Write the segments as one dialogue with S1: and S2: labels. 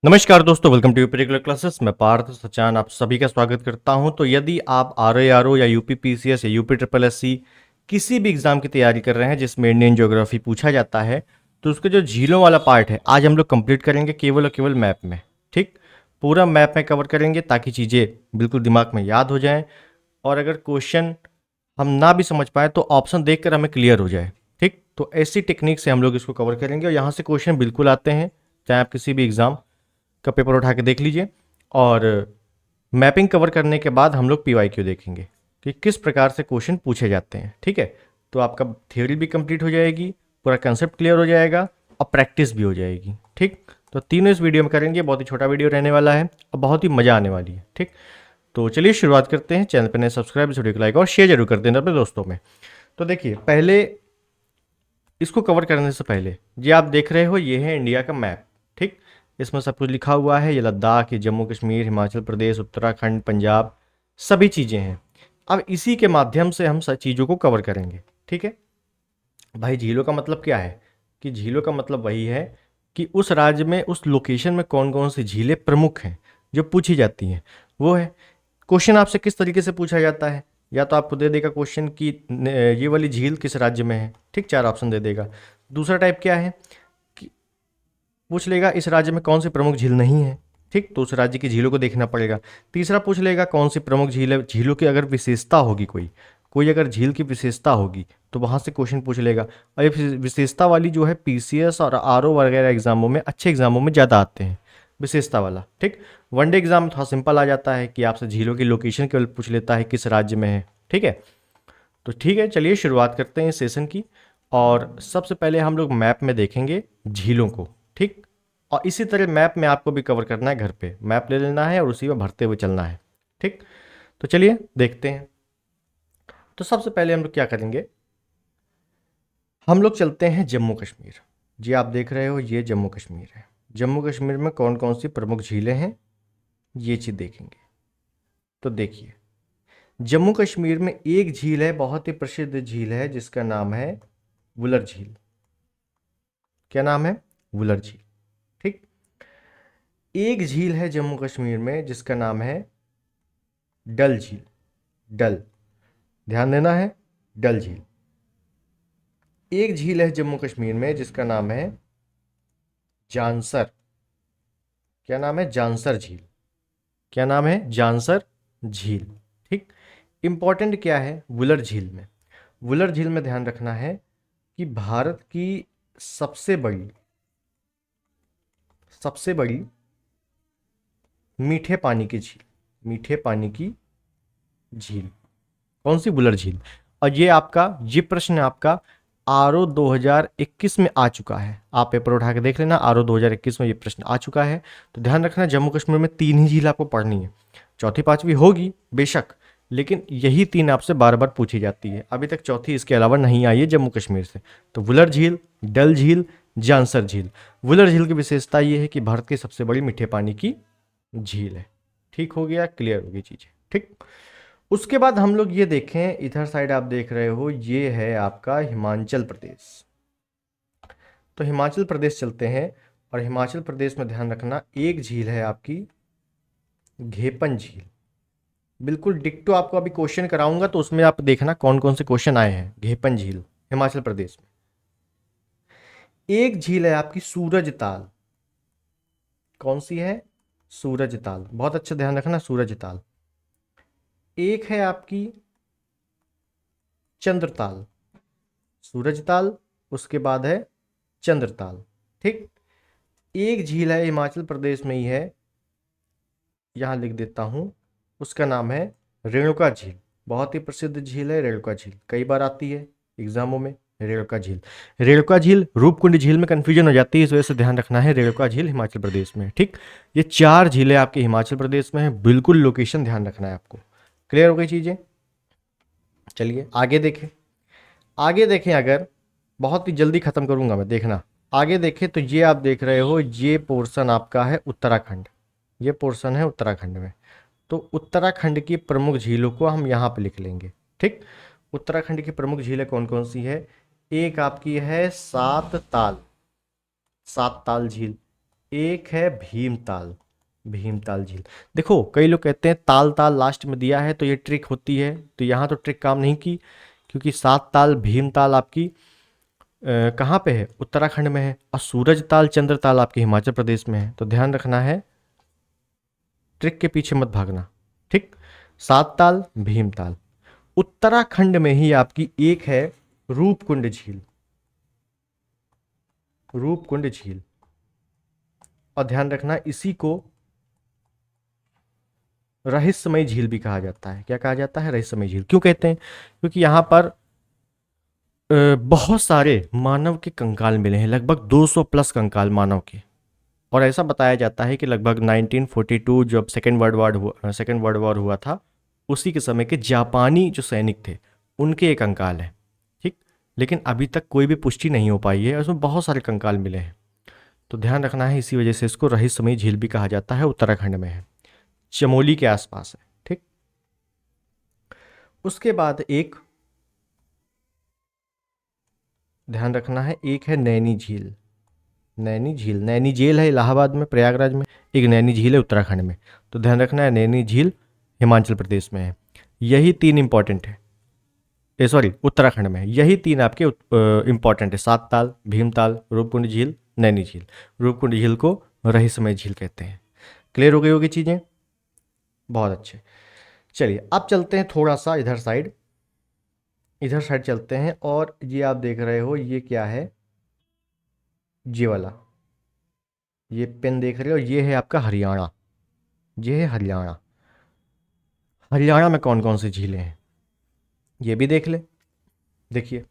S1: नमस्कार दोस्तों, welcome to UP classes. मैं पार्थ सचान आप सभी का स्वागत करता हूं। तो यदि आप आरओ या यूपी पीसीएस या यूपी ट्रिपल एससी किसी भी एग्जाम की तैयारी कर रहे हैं जिसमें इंडियन ज्योग्राफी पूछा जाता है, तो उसके जो झीलों वाला पार्ट है आज हम लोग कंप्लीट करेंगे केवल और केवल मैप में। ठीक, पूरा मैप में कवर करेंगे ताकि चीज़ें बिल्कुल दिमाग में याद हो जाएं, और अगर क्वेश्चन हम ना भी समझ पाए तो ऑप्शन देखकर हमें क्लियर हो जाए। ठीक, तो ऐसी टेक्निक से हम लोग इसको कवर करेंगे और यहाँ से क्वेश्चन बिल्कुल आते हैं, चाहे आप किसी भी एग्ज़ाम का पेपर उठा के देख लीजिए। और मैपिंग कवर करने के बाद हम लोग पीवाईक्यू देखेंगे कि किस प्रकार से क्वेश्चन पूछे जाते हैं। ठीक है, तो आपका थ्योरी भी कंप्लीट हो जाएगी, पूरा कंसेप्ट क्लियर हो जाएगा और प्रैक्टिस भी हो जाएगी। ठीक, तो तीनों इस वीडियो में करेंगे। बहुत ही छोटा वीडियो रहने वाला है और बहुत ही मज़ा आने वाली है। ठीक, तो चलिए शुरुआत करते हैं। चैनल पर नए सब्सक्राइब, इस वीडियो को लाइक और शेयर जरूर कर देना अपने दोस्तों में। तो देखिए, पहले इसको कवर करने से पहले ये आप देख रहे हो, ये है इंडिया का मैप। ठीक, इसमें सब कुछ लिखा हुआ है। ये लद्दाख, ये जम्मू कश्मीर, हिमाचल प्रदेश, उत्तराखंड, पंजाब, सभी चीज़ें हैं। अब इसी के माध्यम से हम सब चीज़ों को कवर करेंगे। ठीक है भाई, झीलों का मतलब क्या है कि झीलों का मतलब वही है कि उस राज्य में, उस लोकेशन में कौन कौन सी झीलें प्रमुख हैं जो पूछी जाती हैं, वो है। क्वेश्चन आपसे किस तरीके से पूछा जाता है, या तो आपको दे देगा क्वेश्चन कि ये वाली झील किस राज्य में है। ठीक, 4 ऑप्शन दे देगा। दूसरा टाइप क्या है कि पूछ लेगा इस राज्य में कौन सी प्रमुख झील नहीं है। ठीक, तो उस राज्य की झीलों को देखना पड़ेगा। तीसरा पूछ लेगा कौन सी प्रमुख झील है, झीलों की अगर विशेषता होगी, कोई कोई अगर झील की विशेषता होगी तो वहाँ से क्वेश्चन पूछ लेगा। और ये विशेषता वाली जो है पीसीएस और आरओ वगैरह एग्जामों में, अच्छे एग्जामों में ज़्यादा आते हैं विशेषता वाला। ठीक, वनडे एग्जाम में थोड़ा सिंपल आ जाता है कि आपसे झीलों की लोकेशन केवल पूछ लेता है किस राज्य में है। ठीक है, तो ठीक है, चलिए शुरुआत करते हैं इस सेशन की। और सबसे पहले हम लोग मैप में देखेंगे झीलों को। ठीक, और इसी तरह मैप में आपको भी कवर करना है, घर पे मैप ले लेना है और उसी में भरते हुए चलना है। ठीक, तो चलिए देखते हैं। तो सबसे पहले हम लोग क्या करेंगे, हम लोग चलते हैं जम्मू कश्मीर। जी आप देख रहे हो, ये जम्मू कश्मीर है। जम्मू कश्मीर में कौन कौन सी प्रमुख झीलें हैं, ये चीज़ देखेंगे। तो देखिए, जम्मू कश्मीर में एक झील है, बहुत ही प्रसिद्ध झील है, जिसका नाम है वुलर झील। क्या नाम है? वुलर झील। ठीक, एक झील है जम्मू कश्मीर में जिसका नाम है डल झील। डल, ध्यान देना है, डल झील। एक झील है जम्मू कश्मीर में जिसका नाम है जानसर। क्या नाम है? जानसर झील। क्या नाम है? जानसर झील। ठीक, इंपॉर्टेंट क्या है वुलर झील में? वुलर झील में ध्यान रखना है कि भारत की सबसे बड़ी मीठे पानी की झील, मीठे पानी की झील कौन सी? वुलर झील। और ये प्रश्न आपका आरओ 2021 में आ चुका है। आप पेपर उठा के देख लेना, आरओ 2021 में ये प्रश्न आ चुका है। तो ध्यान रखना, जम्मू कश्मीर में 3 ही झील आपको पढ़नी है। चौथी पांचवी होगी बेशक, लेकिन यही 3 आपसे बार बार पूछी जाती है। अभी तक चौथी इसके अलावा नहीं आई है जम्मू कश्मीर से। तो वुलर झील, डल झील, जानसर झील। वुलर झील की विशेषता ये है कि भारत की सबसे बड़ी मीठे पानी की झील है। ठीक हो गया, क्लियर हो गई चीजें। ठीक, उसके बाद हम लोग ये देखें, इधर साइड आप देख रहे हो, ये है आपका हिमाचल प्रदेश। तो हिमाचल प्रदेश चलते हैं, और हिमाचल प्रदेश में ध्यान रखना, एक झील है आपकी घेपन झील। बिल्कुल डिक्टो आपको अभी क्वेश्चन कराऊंगा तो उसमें आप देखना कौन कौन से क्वेश्चन आए हैं। घेपन झील हिमाचल प्रदेश में। एक झील है आपकी सूरज ताल। कौन सी है? सूरज ताल। बहुत अच्छा ध्यान रखना, सूरज ताल। एक है आपकी चंद्रताल। सूरजताल, उसके बाद है चंद्रताल। ठीक, एक झील है हिमाचल प्रदेश में ही है, यहां लिख देता हूं, उसका नाम है रेणुका झील। बहुत ही प्रसिद्ध झील है रेणुका झील, कई बार आती है एग्जामों में रेणुका झील। रेणुका झील रूपकुंड झील में कंफ्यूजन हो जाती है, इस वजह से ध्यान रखना है रेणुका झील हिमाचल प्रदेश में। ठीक, ये 4 झीलें आपके हिमाचल प्रदेश में है। बिल्कुल लोकेशन ध्यान रखना है आपको। क्लियर हो गई चीजें? चलिए आगे देखें। आगे देखें, अगर बहुत ही जल्दी खत्म करूंगा मैं, देखना। आगे देखें तो ये आप देख रहे हो, ये पोर्शन आपका है उत्तराखंड। ये पोर्शन है उत्तराखंड में। तो उत्तराखंड की प्रमुख झीलों को हम यहाँ पे लिख लेंगे। ठीक, उत्तराखंड की प्रमुख झीलें कौन कौन सी है? एक आपकी है सात ताल, सात ताल झील। एक है भीमताल, भीमताल झील। देखो कई लोग कहते हैं ताल ताल लास्ट में दिया है तो ये ट्रिक होती है, तो यहाँ तो ट्रिक काम नहीं की, क्योंकि सात ताल भीमताल आपकी कहाँ पे है, उत्तराखंड में है, और सूरज ताल चंद्र ताल आपके हिमाचल प्रदेश में है। तो ध्यान रखना है, ट्रिक के पीछे मत भागना, ठीक। सात ताल भीमताल। उत्तराखंड में ही आपकी एक है रूपकुंड झील, रूपकुंड झील। और ध्यान रखना इसी को रहस्यमय झील भी कहा जाता है। क्या कहा जाता है, रहस्यमय झील। क्यों कहते हैं, क्योंकि यहाँ पर बहुत सारे मानव के कंकाल मिले हैं, लगभग 200 प्लस कंकाल मानव के। और ऐसा बताया जाता है कि लगभग 1942 जब सेकेंड वर्ल्ड वॉर हुआ था, उसी के समय के जापानी जो सैनिक थे उनके एक कंकाल है, ठीक। लेकिन अभी तक कोई भी पुष्टि नहीं हो पाई है, उसमें बहुत सारे कंकाल मिले हैं। तो ध्यान रखना है, इसी वजह से इसको रहस्यमयी झील भी कहा जाता है। उत्तराखंड में है, चमोली के आसपास है, ठीक। उसके बाद एक ध्यान रखना है, एक है नैनी झील। नैनी झील, नैनी झील है इलाहाबाद में, प्रयागराज में। एक नैनी झील है उत्तराखंड में। तो ध्यान रखना है, नैनी झील हिमाचल प्रदेश में है। यही तीन इंपॉर्टेंट है, सॉरी उत्तराखंड में है। यही तीन आपके इंपॉर्टेंट है, सात ताल, भीमताल, रूपकुंड झील, नैनी झील। रूपकुंड झील को रहस्यमय झील कहते हैं। क्लियर हो गई होगी चीज़ें, बहुत अच्छे। चलिए अब चलते हैं थोड़ा सा इधर साइड, इधर साइड चलते हैं। और ये आप देख रहे हो, ये क्या है, ये वाला, ये पेन देख रहे हो, ये है आपका हरियाणा। ये है हरियाणा। हरियाणा में कौन कौन सी झीलें हैं ये भी देख ले। देखिए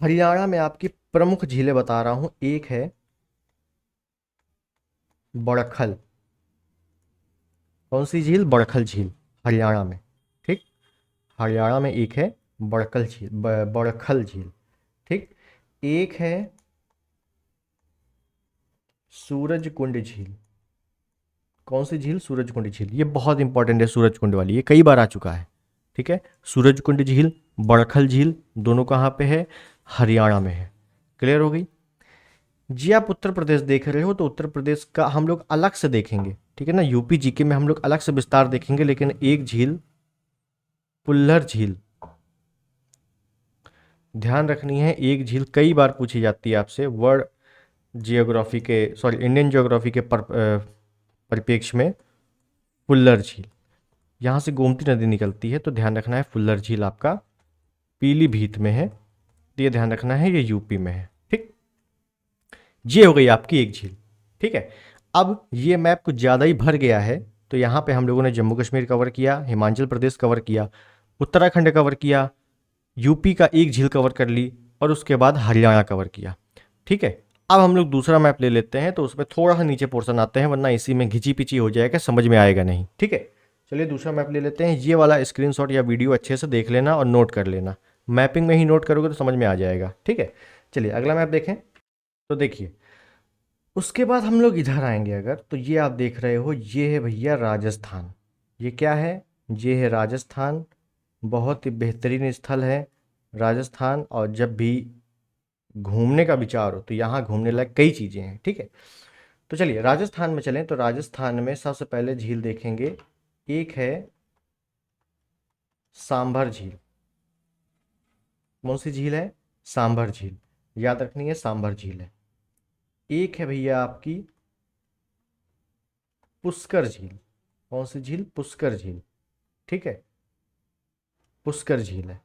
S1: हरियाणा में आपकी प्रमुख झीलें बता रहा हूं। एक है बड़खल। कौन सी झील, बड़खल झील, हरियाणा में, ठीक। हरियाणा में एक है बड़खल झील, बड़खल झील, ठीक। एक है सूरजकुंड झील। कौन सी झील, सूरजकुंड झील। ये बहुत इंपॉर्टेंट है, सूरजकुंड वाली, ये कई बार आ चुका है, ठीक है। सूरजकुंड झील, बड़खल झील, दोनों कहाँ पे है, हरियाणा में है। क्लियर हो गई जी। आप उत्तर प्रदेश देख रहे हो तो उत्तर प्रदेश का हम लोग अलग से देखेंगे, ठीक है ना। यूपी जीके में हम लोग अलग से विस्तार देखेंगे। लेकिन एक झील, पुल्लर झील, ध्यान रखनी है। एक झील कई बार पूछी जाती है आपसे वर्ल्ड जियोग्राफी के, सॉरी इंडियन जियोग्राफी के परिप्रेक्ष्य में। फुल्लर झील, यहाँ से गोमती नदी निकलती है, तो ध्यान रखना है फुल्लर झील आपका पीलीभीत में है। तो ये ध्यान रखना है, ये यूपी में है, ठीक। ये हो गई आपकी एक झील, ठीक है। अब ये मैप कुछ ज़्यादा ही भर गया है, तो यहाँ पे हम लोगों ने जम्मू कश्मीर कवर किया, हिमाचल प्रदेश कवर किया, उत्तराखंड कवर किया, यूपी का एक झील कवर कर ली, और उसके बाद हरियाणा कवर किया, ठीक है। अब हम लोग दूसरा मैप ले लेते हैं, तो उसमें थोड़ा सा नीचे पोर्शन आते हैं, वरना इसी में घिची पिची हो जाएगा, समझ में आएगा नहीं, ठीक है। चलिए दूसरा मैप ले लेते हैं। ये वाला स्क्रीनशॉट या वीडियो अच्छे से देख लेना और नोट कर लेना। मैपिंग में ही नोट करोगे तो समझ में आ जाएगा, ठीक है। चलिए अगला मैप देखें। तो देखिए उसके बाद हम लोग इधर आएंगे अगर, तो ये आप देख रहे हो, ये है भैया राजस्थान। ये क्या है, ये है राजस्थान। बहुत ही बेहतरीन स्थल है राजस्थान। और जब भी घूमने का विचार हो तो यहाँ घूमने लायक कई चीज़ें हैं, ठीक है। तो चलिए राजस्थान में चलें। तो राजस्थान में सबसे पहले झील देखेंगे, एक है सांभर झील। कौन सी झील है, सांभर झील, याद रखनी है, सांभर झील है। एक है भैया आपकी पुष्कर झील। कौन सी झील, पुष्कर झील, ठीक है, पुष्कर झील है।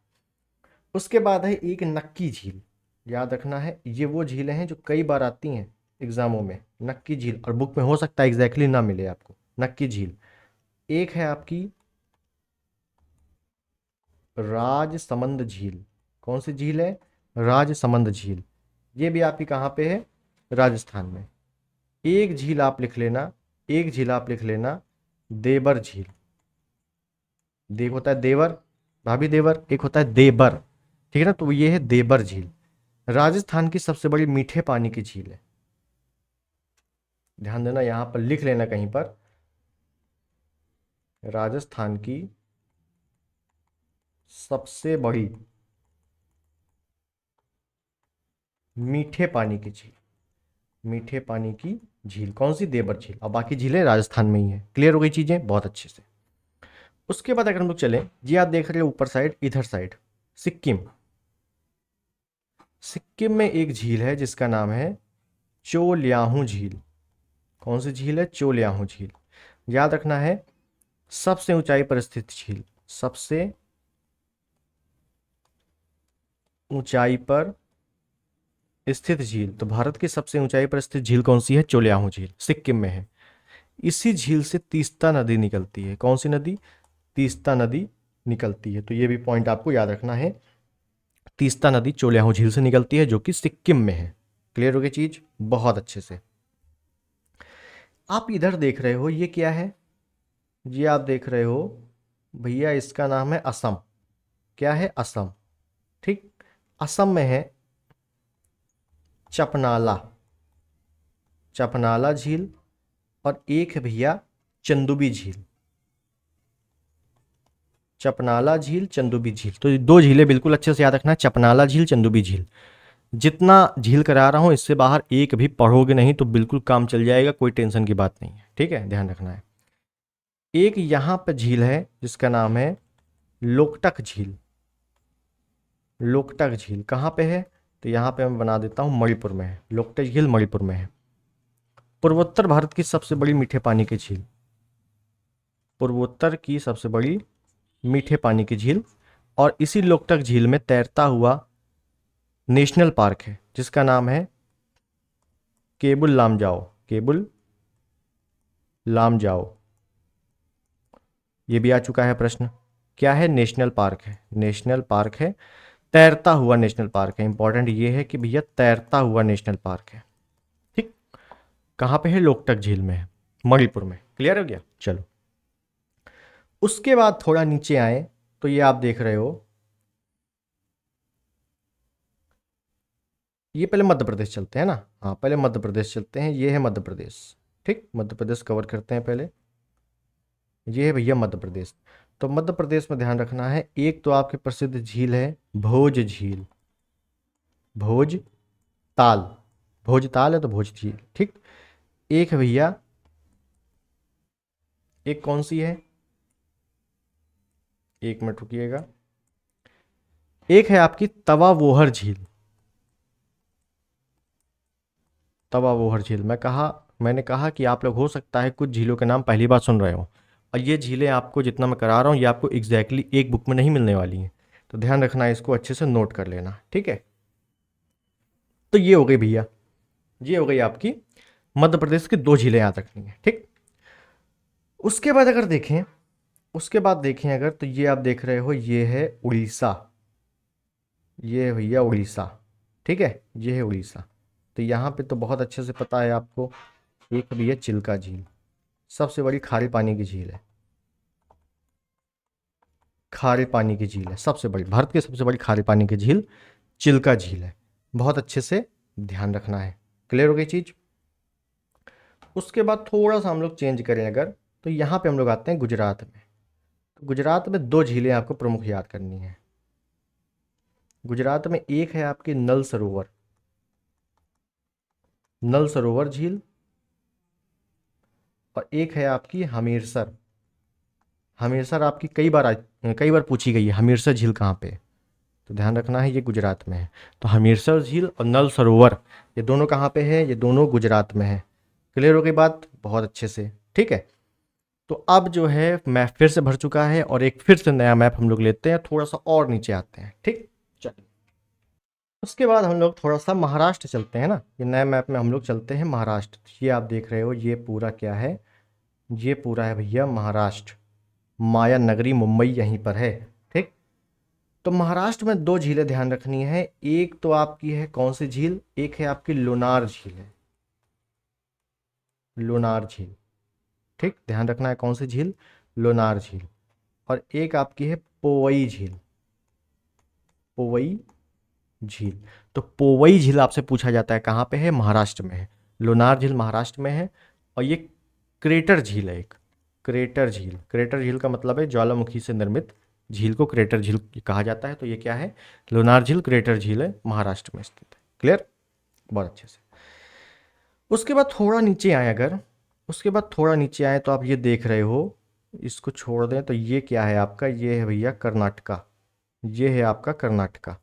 S1: उसके बाद है एक नक्की झील। याद रखना है, ये वो झीलें हैं जो कई बार आती हैं एग्जामों में, नक्की झील। और बुक में हो सकता है एग्जैक्टली ना मिले आपको, नक्की झील। एक है आपकी राजसमंद झील। कौन सी झील है, राजसमंद झील। ये भी आपकी कहाँ पे है, राजस्थान में। एक झील आप लिख लेना, एक झील आप लिख लेना, देवर झील। देव होता है देवर, भाभी देवर, एक होता है देबर, ठीक है ना। तो ये है देबर झील, राजस्थान की सबसे बड़ी मीठे पानी की झील है। ध्यान देना, यहां पर लिख लेना कहीं पर, राजस्थान की सबसे बड़ी मीठे पानी की झील। मीठे पानी की झील कौन सी? देवर झील। और बाकी झीलें राजस्थान में ही है। क्लियर हो गई चीजें बहुत अच्छे से। उसके बाद अगर हम लोग चलें, जी आप देख रहे हो ऊपर साइड, इधर साइड सिक्किम। सिक्किम में एक झील है जिसका नाम है चोल्याहू झील। कौन सी झील है? चोल्याहू झील। याद रखना है, सबसे ऊंचाई पर स्थित झील। सबसे ऊंचाई पर स्थित झील। तो भारत की सबसे ऊंचाई पर स्थित झील कौन सी है? चोल्याहू झील, सिक्किम में है। इसी झील से तीस्ता नदी निकलती है। कौन सी नदी? तीस्ता नदी निकलती है। तो ये भी पॉइंट आपको याद रखना है। तीस्ता नदी चोल्याहू झील से निकलती है जो कि सिक्किम में है। क्लियर हो गई चीज बहुत अच्छे से। आप इधर देख रहे हो ये क्या है? ये आप देख रहे हो भैया, इसका नाम है असम। क्या है? असम। ठीक। असम में है चपनाला, चपनाला झील। और एक है भैया चंदुबी झील। चपनाला झील, चंदुबी झील। तो ये दो झीलें बिल्कुल अच्छे से याद रखना है, चपनाला झील, चंदुबी झील। जितना झील करा रहा हूं इससे बाहर एक भी पढ़ोगे नहीं तो बिल्कुल काम चल जाएगा, कोई टेंशन की बात नहीं है। ठीक है, ध्यान रखना है। एक यहां पर झील है जिसका नाम है लोकटक झील। लोकटक झील कहाँ पे है? तो यहाँ पे मैं बना देता हूँ, मणिपुर में है। लोकटक झील मणिपुर में है। पूर्वोत्तर भारत की सबसे बड़ी मीठे पानी की झील। पूर्वोत्तर की सबसे बड़ी मीठे पानी की झील। और इसी लोकटक झील में तैरता हुआ नेशनल पार्क है जिसका नाम है केबुल लामजाओ। केबुल लामजाओ। ये भी आ चुका है प्रश्न। क्या है? नेशनल पार्क है। नेशनल पार्क है, तैरता हुआ नेशनल पार्क है। इंपॉर्टेंट ये है कि भैया तैरता हुआ नेशनल पार्क है। ठीक। कहाँ पे है? लोकटक झील में है, मणिपुर में। क्लियर हो गया? चलो उसके बाद थोड़ा नीचे आए तो ये आप देख रहे हो, ये पहले मध्य प्रदेश चलते हैं ना। हाँ पहले मध्य प्रदेश चलते हैं। ये है मध्य प्रदेश। ठीक, मध्य प्रदेश कवर करते हैं पहले। ये है भैया मध्य प्रदेश। तो मध्य प्रदेश में ध्यान रखना है, एक तो आपकी प्रसिद्ध झील है भोज झील। भोज ताल, भोज ताल है तो भोज झील। ठीक। एक है भैया, एक कौन सी है? एक मिनट रुकिएगा। एक है आपकी तवा वोहर झील। तवा वोहर झील। मैंने कहा कि आप लोग हो सकता है कुछ झीलों के नाम पहली बार सुन रहे हो, और ये झीलें आपको जितना मैं करा रहा हूँ ये आपको एग्जैक्टली एक बुक में नहीं मिलने वाली हैं। तो ध्यान रखना है, इसको अच्छे से नोट कर लेना। ठीक है। तो ये हो गई भैया, ये हो गई आपकी मध्य प्रदेश की दो झीलें याद रखनी है। ठीक। उसके बाद अगर देखें, उसके बाद देखें अगर, तो ये आप देख रहे हो ये है उड़ीसा। ये है भैया उड़ीसा। ठीक है, ये है उड़ीसा। तो यहाँ पे तो बहुत अच्छे से पता है आपको। एक भैया चिल्का झील, सबसे बड़ी खारे पानी की झील है। खारे पानी की झील है सबसे बड़ी, भारत की सबसे बड़ी खारे पानी की झील चिल्का झील है। बहुत अच्छे से ध्यान रखना है। क्लियर हो गई चीज? उसके बाद थोड़ा सा हम लोग चेंज करें अगर, तो यहाँ पे हम लोग आते हैं गुजरात में। तो गुजरात में दो झीलें आपको प्रमुख याद करनी है। गुजरात में एक है आपकी नल सरोवर, नल सरोवर झील। और एक है आपकी हमीरसर। हमीरसर आपकी कई बार पूछी गई है, हमीरसर झील कहाँ पे है? तो ध्यान रखना है ये गुजरात में है। तो हमीरसर झील और नल सरोवर ये दोनों कहाँ पे है? ये दोनों गुजरात में है। क्लियर हो गई बात बहुत अच्छे से? ठीक है। तो अब जो है मैप फिर से भर चुका है और एक फिर से नया मैप हम लोग लेते हैं, थोड़ा सा और नीचे आते हैं। ठीक, चलिए। उसके बाद हम लोग थोड़ा सा महाराष्ट्र चलते हैं ना। ये नए मैप में हम लोग चलते हैं महाराष्ट्र। ये आप देख रहे हो ये पूरा क्या है? ये पूरा है भैया महाराष्ट्र। माया नगरी मुंबई यहीं पर है। ठीक। तो महाराष्ट्र में दो झीलें ध्यान रखनी है। एक तो आपकी है कौन सी झील? एक है आपकी लोनार झील है, लोनार झील। ठीक, ध्यान रखना है कौन सी झील? लोनार झील। और एक आपकी है पोवई झील, पोवई झील। तो पोवई झील आपसे पूछा जाता है कहाँ पे है? महाराष्ट्र में है। लोनार झील महाराष्ट्र में है। और ये क्रेटर झील है एक, क्रेटर झील। क्रेटर झील का मतलब है ज्वालामुखी से निर्मित झील को क्रेटर झील कहा जाता है। तो ये क्या है? लोनार झील क्रेटर झील है, महाराष्ट्र में स्थित है। क्लियर? बहुत अच्छे से। उसके बाद थोड़ा नीचे आए, अगर उसके बाद थोड़ा नीचे आए तो आप ये देख रहे हो, इसको छोड़ दें तो ये क्या है आपका, ये है भैया कर्नाटका, ये है आपका कर्नाटका।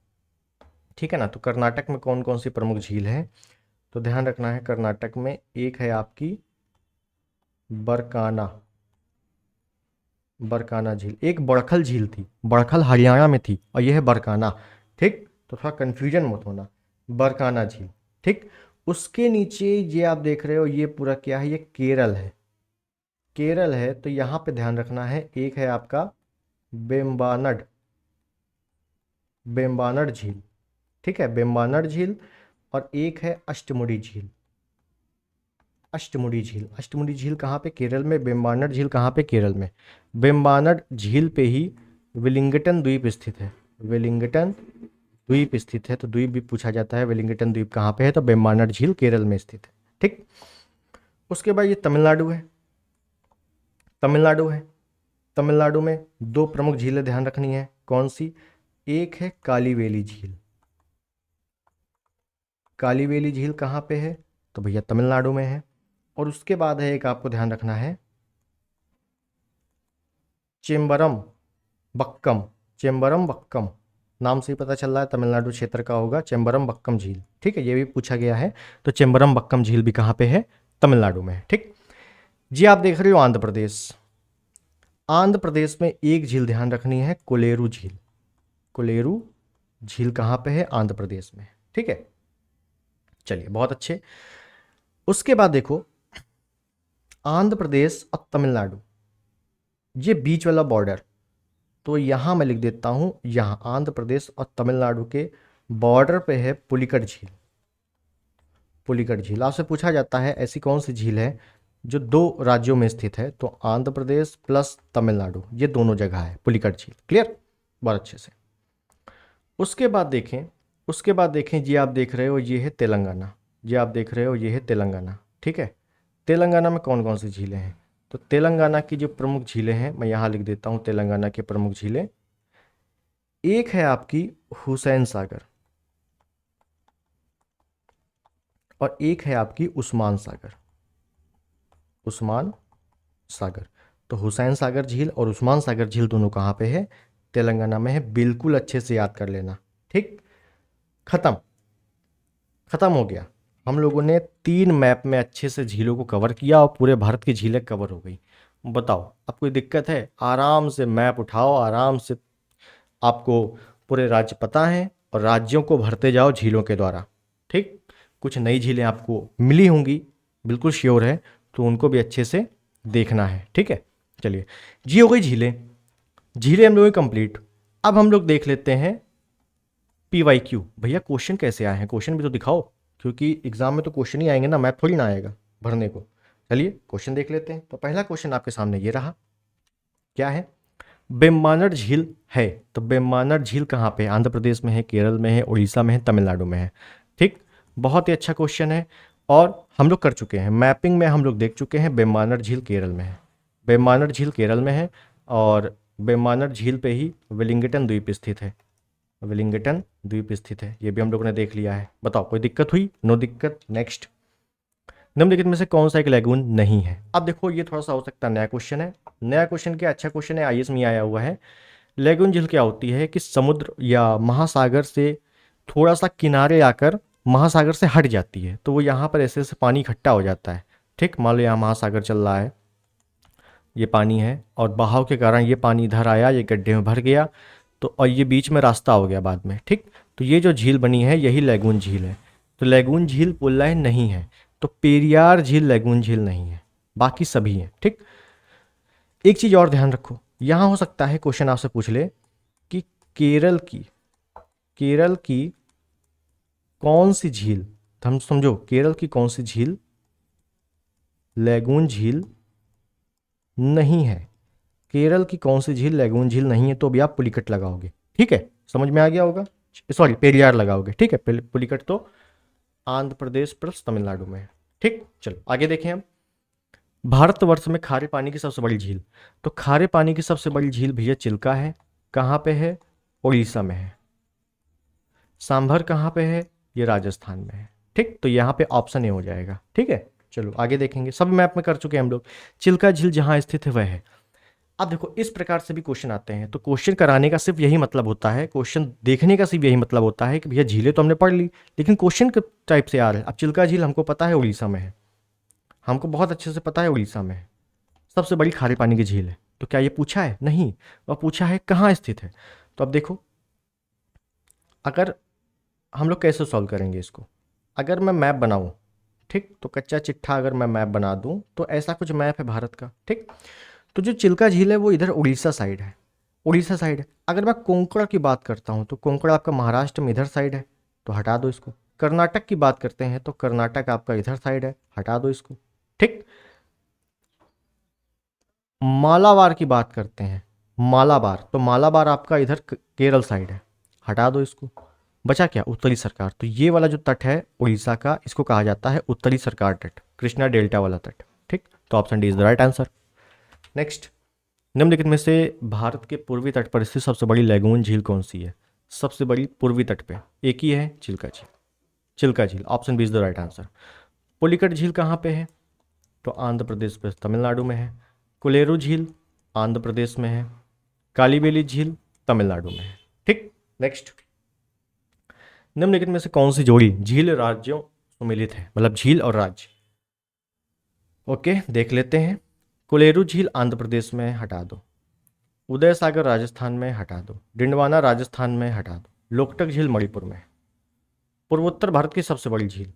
S1: ठीक है ना। तो कर्नाटक में कौन कौन सी प्रमुख झील है, तो ध्यान रखना है, कर्नाटक में एक है आपकी बरकाना, बरकाना झील, एक बड़खल झील थी, बड़खल हरियाणा में थी, और यह है बरकाना। ठीक, तो थोड़ा कन्फ्यूजन मत होना, बरकाना झील। ठीक, उसके नीचे ये आप देख रहे हो, ये पूरा क्या है, ये केरल है, केरल है। तो यहाँ पे ध्यान रखना है, एक है आपका बेम्बानड, बेम्बानड झील। ठीक है, बेम्बानड झील, और एक है अष्टमुडी झील, अष्टमुडी झील। अष्टमुडी झील कहाँ पे, केरल में। बेम्बानड झील कहाँ पे, केरल में। बेम्बानड झील पे ही वेलिंगटन द्वीप स्थित है, वेलिंगटन द्वीप स्थित है। तो द्वीप भी पूछा जाता है, वेलिंगटन द्वीप कहाँ पे है, तो बेम्बानड झील केरल में स्थित है। ठीक, उसके बाद ये तमिलनाडु है, तमिलनाडु है। तमिलनाडु में दो प्रमुख झीलें ध्यान रखनी है, कौन सी, एक है कालीवेली झील, कालीवेली झील कहाँ पे है, तो भैया तमिलनाडु में है। और उसके बाद है एक, आपको ध्यान रखना है, चेम्बरम बक्कम, चेम्बरम बक्कम, नाम से ही पता चल रहा है तमिलनाडु क्षेत्र का होगा, चेम्बरम बक्कम झील। ठीक है, ये भी पूछा गया है। तो चेम्बरम बक्कम झील भी कहाँ पे है, तमिलनाडु में है। ठीक जी, आप देख रहे हो आंध्र प्रदेश, आंध्र प्रदेश में एक झील ध्यान रखनी है, कोलेरू झील, कोलेरू झील कहाँ पे है, आंध्र प्रदेश में। ठीक है, चलिए बहुत अच्छे। उसके बाद देखो, आंध्र प्रदेश और तमिलनाडु, ये बीच वाला बॉर्डर, तो यहाँ मैं लिख देता हूँ, यहाँ आंध्र प्रदेश और तमिलनाडु के बॉर्डर पे है पुलिकट झील, पुलिकट झील। आपसे पूछा जाता है ऐसी कौन सी झील है जो दो राज्यों में स्थित है, तो आंध्र प्रदेश प्लस तमिलनाडु, ये दोनों जगह है पुलिकट झील। क्लियर, बहुत अच्छे से। उसके बाद देखें, उसके बाद देखें, ये आप देख रहे हो, ये है तेलंगाना, ये आप देख रहे हो, ये है तेलंगाना। ठीक है, तेलंगाना में कौन कौन सी झीलें हैं, तो तेलंगाना की जो प्रमुख झीलें हैं, मैं यहाँ लिख देता हूँ तेलंगाना की प्रमुख झीलें। एक है आपकी हुसैन सागर, और एक है आपकी उस्मान सागर, उस्मान सागर। तो हुसैन सागर झील और उस्मान सागर झील दोनों कहाँ पे है, तेलंगाना में है। बिल्कुल अच्छे से याद कर लेना। ठीक, खत्म, खत्म हो गया। हम लोगों ने 3 मैप में अच्छे से झीलों को कवर किया और पूरे भारत की झीलें कवर हो गई। बताओ, अब कोई दिक्कत है, आराम से मैप उठाओ, आराम से, आपको पूरे राज्य पता है, और राज्यों को भरते जाओ झीलों के द्वारा। ठीक, कुछ नई झीलें आपको मिली होंगी, बिल्कुल श्योर है, तो उनको भी अच्छे से देखना है। ठीक है, चलिए जी, हो गई झीलें, झीलें हम लोग की कंप्लीट। अब हम लोग देख लेते हैं PYQ। भैया क्वेश्चन कैसे आए हैं, क्वेश्चन भी तो दिखाओ, क्योंकि एग्जाम में तो क्वेश्चन ही आएंगे ना, मैथ थोड़ी ना आएगा भरने को। चलिए क्वेश्चन देख लेते हैं। तो पहला क्वेश्चन आपके सामने ये रहा, क्या है, बेम्बानड झील है, तो बेम्बानड झील कहाँ पे है, आंध्र प्रदेश में है, केरल में है, उड़ीसा में है, तमिलनाडु में है। ठीक, बहुत ही अच्छा क्वेश्चन है, और हम लोग कर चुके हैं मैपिंग में, हम लोग देख चुके हैं बेम्बानड झील केरल में है, बेम्बानड झील केरल में है, और बेम्बानड झील पे ही वेलिंगटन द्वीप स्थित है, वेलिंगटन द्वीप स्थित है, ये भी हम लोगों ने देख लिया है। बताओ कोई दिक्कत हुई, नो दिक्कत। नेक्स्ट, निम्नलिखित में से कौन सा एक लैगून नहीं है। अब देखो ये थोड़ा सा हो सकता है नया क्वेश्चन है, नया क्वेश्चन क्या, अच्छा क्वेश्चन है, IAS में आया हुआ है। लैगून झील क्या होती है कि समुद्र या महासागर से थोड़ा सा किनारे आकर महासागर से हट जाती है, तो वो यहाँ पर ऐसे ऐसे पानी इकट्ठा हो जाता है। ठीक, मान लो यहाँ महासागर चल रहा है, ये पानी है, और बहाव के कारण ये पानी इधर आया, ये गड्ढे में भर गया, तो और ये बीच में रास्ता हो गया बाद में। ठीक, तो ये जो झील बनी है यही लैगून झील है। तो लैगून झील पोललाइन नहीं है, तो पेरियार झील लैगून झील नहीं है, बाकी सभी हैं। ठीक, एक चीज़ और ध्यान रखो, यहाँ हो सकता है क्वेश्चन आपसे पूछ ले कि केरल की, केरल की कौन सी झील, तो हम समझो केरल की कौन सी झील लैगून झील नहीं है, केरल की कौन सी झील लैगून झील नहीं है, तो भी आप पुलिकट लगाओगे। ठीक है, समझ में आ गया होगा, सॉरी पेरियार लगाओगे। ठीक है, पुलिकट तो आंध्र प्रदेश प्लस तमिलनाडु में है। ठीक, चलो आगे देखें हम, भारतवर्ष में खारे पानी की सबसे बड़ी झील, तो खारे पानी की सबसे बड़ी झील भैया चिल्का है, कहाँ पे है, उड़ीसा में है। सांभर कहाँ पे है, ये राजस्थान में है। ठीक, तो यहाँ पे ऑप्शन ए हो जाएगा। ठीक है, चलो आगे देखेंगे। सब मैप में कर चुके हैं हम लोग। चिल्का झील जहाँ स्थित है वह है। अब देखो इस प्रकार से भी क्वेश्चन आते हैं, तो क्वेश्चन कराने का सिर्फ यही मतलब होता है, क्वेश्चन देखने का सिर्फ यही मतलब होता है कि भैया झीलें तो हमने पढ़ ली, लेकिन क्वेश्चन के टाइप से आ रहा है। अब चिल्का झील हमको पता है उड़ीसा में है, हमको बहुत अच्छे से पता है उड़ीसा में है, सबसे बड़ी खारे पानी की झील है। तो क्या ये पूछा है? नहीं। वह पूछा है कहाँ स्थित है। तो अब देखो, अगर हम लोग कैसे सॉल्व करेंगे इसको, अगर मैं मैप बनाऊं, ठीक, तो कच्चा चिट्ठा अगर मैं मैप बना दूं तो ऐसा कुछ मैप है भारत का। ठीक, तो जो चिल्का झील है वो इधर उड़ीसा साइड है, उड़ीसा साइड है। अगर मैं कोंकण की बात करता हूँ तो कोंकण आपका महाराष्ट्र में इधर साइड है, तो हटा दो इसको। कर्नाटक की बात करते हैं तो कर्नाटक आपका इधर साइड है, हटा दो इसको। ठीक, मालाबार की बात करते हैं, मालाबार, तो मालाबार आपका इधर केरल साइड है, हटा दो इसको। बचा क्या? उत्तरी सरकार। तो ये वाला जो तट है उड़ीसा का, इसको कहा जाता है उत्तरी सरकार तट, कृष्णा डेल्टा वाला तट। ठीक, तो option D is the right answer. Next, निम्नलिखित में से भारत के पूर्वी तट पर स्थित सबसे बड़ी लैगून झील कौन सी है? सबसे बड़ी पूर्वी तट पे एक ही है, चिल्का झील। चिल्का झील, option B is the right answer. Pulicat झील कहाँ पे है? तो आंध्र प्रदेश पे, तमिलनाडु में है। कोलेरू झील आंध्र प्रदेश में है। कालीबेली झील तमिलनाडु में है। ठीक, नेक्स्ट, निम्नलिखित में से कौन सी जोड़ी झील राज्यों सम्मिलित है, मतलब झील और राज्य? ओके, देख लेते हैं। कोलेरू झील आंध्र प्रदेश में, हटा दो। उदय सागर राजस्थान में, हटा दो। डिंडवाना राजस्थान में, हटा दो। लोकटक झील मणिपुर में। पूर्वोत्तर भारत की सबसे बड़ी झील,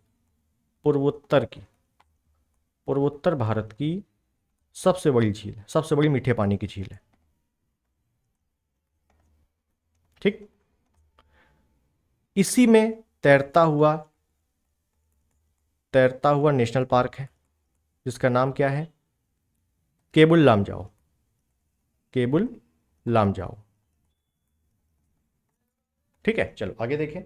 S1: पूर्वोत्तर की, पूर्वोत्तर भारत की सबसे बड़ी झील, सबसे बड़ी मीठे पानी की झील है। ठीक, इसी में तैरता हुआ नेशनल पार्क है जिसका नाम क्या है? केबुल लामजाओ, केबुल लामजाओ। ठीक है, चलो आगे देखें।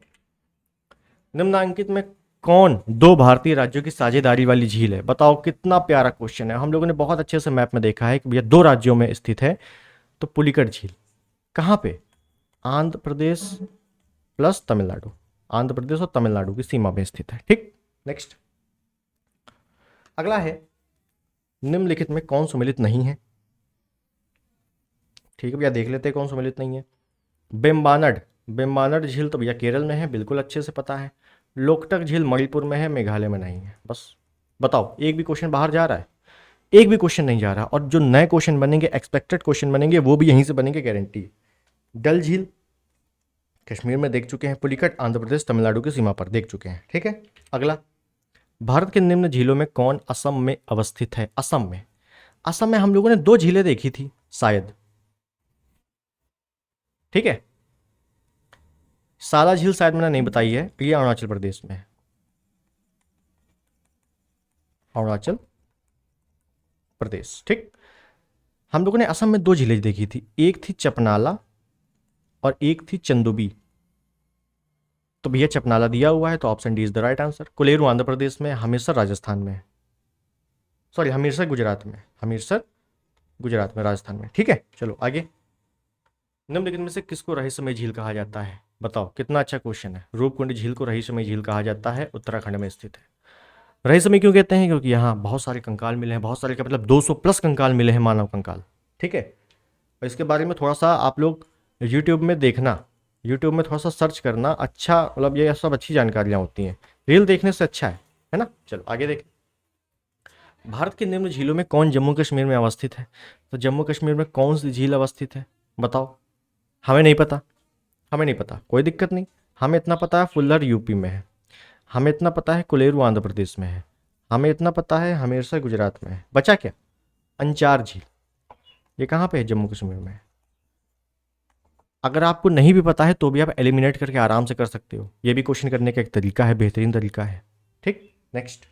S1: निम्नांकित में कौन दो भारतीय राज्यों की साझेदारी वाली झील है? बताओ, कितना प्यारा क्वेश्चन है। हम लोगों ने बहुत अच्छे से मैप में देखा है कि भैया दो राज्यों में स्थित है। तो पुलिकट झील कहाँ पे? आंध्र प्रदेश प्लस तमिलनाडु, आंध्र प्रदेश और तमिलनाडु की सीमा में स्थित है। ठीक, नेक्स्ट, अगला है, निम्नलिखित में कौन सम्मिलित नहीं है? ठीक है भैया, देख लेते हैं कौन सम्मिलित नहीं है। बेम्बानड, बेम्बानड झील तो भैया केरल में है, बिल्कुल अच्छे से पता है। लोकटक झील मणिपुर में है, मेघालय में नहीं है। बस बताओ, एक भी क्वेश्चन बाहर जा रहा है? एक भी क्वेश्चन नहीं जा रहा। और जो नए क्वेश्चन बनेंगे, एक्सपेक्टेड क्वेश्चन बनेंगे, वो भी यहीं से बनेंगे, गारंटी। डल झील कश्मीर में देख चुके हैं। पुलिकट आंध्र प्रदेश तमिलनाडु की सीमा पर देख चुके हैं। ठीक है, अगला, भारत के निम्न झीलों में कौन असम में अवस्थित है? असम में, असम में हम लोगों ने दो झीलें देखी थी शायद। ठीक है, साला झील शायद मैंने नहीं बताई है, ये अरुणाचल प्रदेश में है, अरुणाचल प्रदेश। ठीक, हम लोगों ने असम में दो झीलें देखी थी, एक थी चपनाला और एक थी चंदुबी। तो भैया चपनाला दिया हुआ है, तो option D is the right answer. Kolleru Andhra Pradesh में, हमीरसर राजस्थान में, सॉरी हमीरसर गुजरात में, हमीरसर गुजरात में, राजस्थान में। ठीक है, चलो आगे। निम्नलिखित में से किसको रहस्यमय झील कहा जाता है? बताओ, कितना अच्छा क्वेश्चन है। रूपकुंड झील को रहस्यमय झील कहा जाता है, उत्तराखंड में स्थित है। रहस्यमय क्यों कहते हैं? क्योंकि यहाँ बहुत सारे कंकाल मिले हैं, बहुत सारे का मतलब 200 प्लस कंकाल मिले हैं, मानव कंकाल। ठीक है, और इसके बारे में थोड़ा सा आप लोग यूट्यूब में देखना, यूट्यूब में थोड़ा सा सर्च करना, अच्छा मतलब ये सब अच्छी जानकारियाँ होती हैं, रील देखने से अच्छा है ना। चलो आगे देखें। भारत के निम्न झीलों में कौन जम्मू कश्मीर में अवस्थित है? तो जम्मू कश्मीर में कौन सी झील अवस्थित है? बताओ, हमें नहीं पता, हमें नहीं पता, कोई दिक्कत नहीं। हमें इतना पता है फुल्लर यूपी में है, हमें इतना पता है कुलेरू आंध्र प्रदेश में है, हमें इतना पता है हमीरसर गुजरात में है। बचा क्या? अंचार झील, ये कहाँ पे है? जम्मू कश्मीर में है। अगर आपको नहीं भी पता है तो भी आप एलिमिनेट करके आराम से कर सकते हो, ये भी क्वेश्चन करने का एक तरीका है, बेहतरीन तरीका है। ठीक, नेक्स्ट,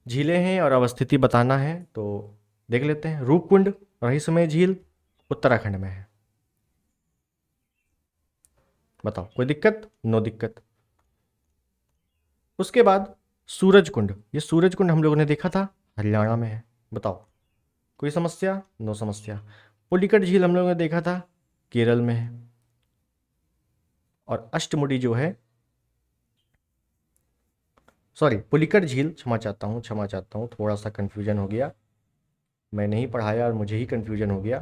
S1: झीलें हैं और अवस्थिति बताना है, तो देख लेते हैं। रूपकुंड रहस्यमय झील उत्तराखंड में है। बताओ, कोई दिक्कत? नो दिक्कत। उसके बाद सूरज कुंड, ये सूरज कुंड हम लोगों ने देखा था, हरियाणा में है। बताओ, कोई समस्या? नो समस्या। पुलिकट झील हम लोगों ने देखा था, केरल में है। और अष्टमुडी जो है सॉरी, पुलिकट झील, क्षमा चाहता हूँ, थोड़ा सा कन्फ्यूजन हो गया, मैं नहीं पढ़ाया और मुझे ही कन्फ्यूजन हो गया।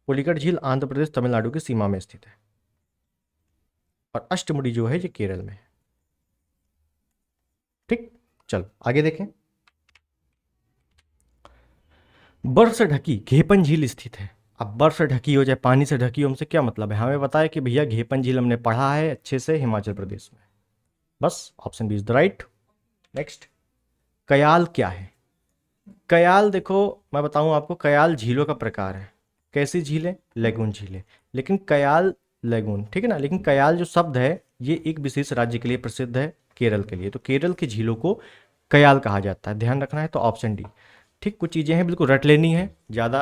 S1: पुलिकट झील आंध्र प्रदेश तमिलनाडु की सीमा में स्थित है, और अष्टमुडी जो है ये केरल में है। ठीक, चलो आगे देखें। बर्फ से ढकी घेपन झील स्थित है। अब बर्फ से ढकी हो चाहे पानी से ढकी हो, हमसे क्या मतलब है? हमें बताया कि भैया घेपन झील हमने पढ़ा है अच्छे से, हिमाचल प्रदेश में। बस option B is the right. Next, kayal क्या है? कयाल देखो, मैं बताऊं आपको, कयाल झीलों का प्रकार है। कैसी झीलें? लेगून झीलें। लेकिन कयाल लेगून, ठीक है ना, लेकिन कयाल जो शब्द है ये एक विशेष राज्य के लिए प्रसिद्ध है, केरल के लिए। तो केरल की झीलों को कयाल कहा जाता है, ध्यान रखना है। तो ऑप्शन डी। ठीक, कुछ चीज़ें हैं बिल्कुल रट लेनी है, ज़्यादा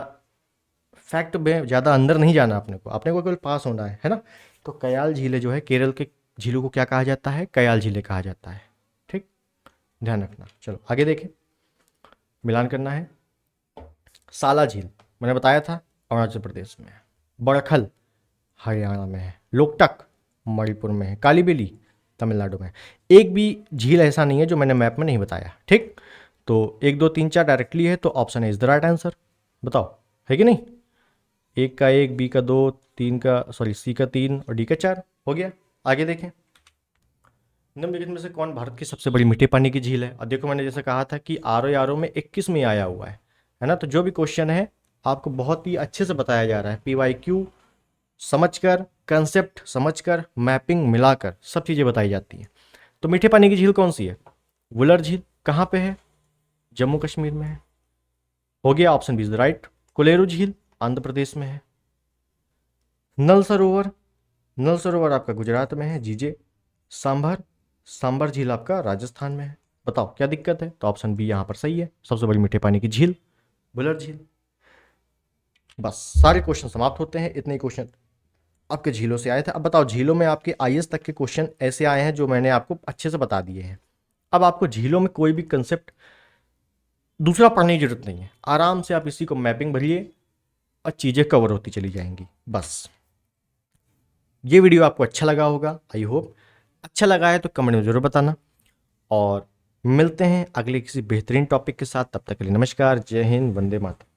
S1: फैक्ट में ज़्यादा अंदर नहीं जाना अपने को केवल पास होना है ना। तो कयाल झीलें जो है, केरल के झीलों को क्या कहा जाता है? कयाल झीलें कहा जाता है। ठीक, ध्यान रखना। चलो आगे देखें, मिलान करना है। साला झील मैंने बताया था अरुणाचल प्रदेश में है, बड़खल हरियाणा में है, लोकटक मणिपुर में है, कालीबेली तमिलनाडु में है। एक भी झील ऐसा नहीं है जो मैंने मैप में नहीं बताया। ठीक, तो 1 2 3 4 डायरेक्टली है, तो ऑप्शन है इज द राइट आंसर। बताओ, है कि नहीं? एक का 1, बी का 2, सी का 3 और डी का 4 हो गया। आगे देखें, निम्नलिखित में से कौन भारत की सबसे बड़ी मीठे पानी की झील है? और देखो, मैंने जैसे कहा था कि आर में 21 में आया हुआ है ना। तो जो भी क्वेश्चन है आपको बहुत ही अच्छे से बताया जा रहा है, PYQ समझकर, कंसेप्ट समझकर, मैपिंग मिलाकर सब चीज़ें बताई जाती हैं। तो मीठे पानी की झील कौन सी है? वुलर झील कहाँ पे है? जम्मू कश्मीर में है। हो गया, option B is the right. Kolleru झील आंध्र प्रदेश में है। नल सरोवर, नल सरोवर आपका गुजरात में है। जीजे सांभर, सांभर झील आपका राजस्थान में है। बताओ क्या दिक्कत है? तो ऑप्शन बी यहाँ पर सही है, सबसे बड़ी मीठे पानी की झील वुलर झील। बस सारे क्वेश्चन समाप्त होते हैं। इतने क्वेश्चन आपके झीलों से आए थे। अब बताओ, झीलों में आपके IAS तक के क्वेश्चन ऐसे आए हैं जो मैंने आपको अच्छे से बता दिए हैं। अब आपको झीलों में कोई भी कंसेप्ट दूसरा पढ़ने की जरूरत नहीं है, आराम से आप इसी को मैपिंग भरिए और चीज़ें कवर होती चली जाएंगी। बस ये वीडियो आपको अच्छा लगा होगा, आई होप। अच्छा लगा है तो कमेंट में जरूर बताना, और मिलते हैं अगले किसी बेहतरीन टॉपिक के साथ। तब तक के लिए नमस्कार, जय हिंद, वंदे मातरम।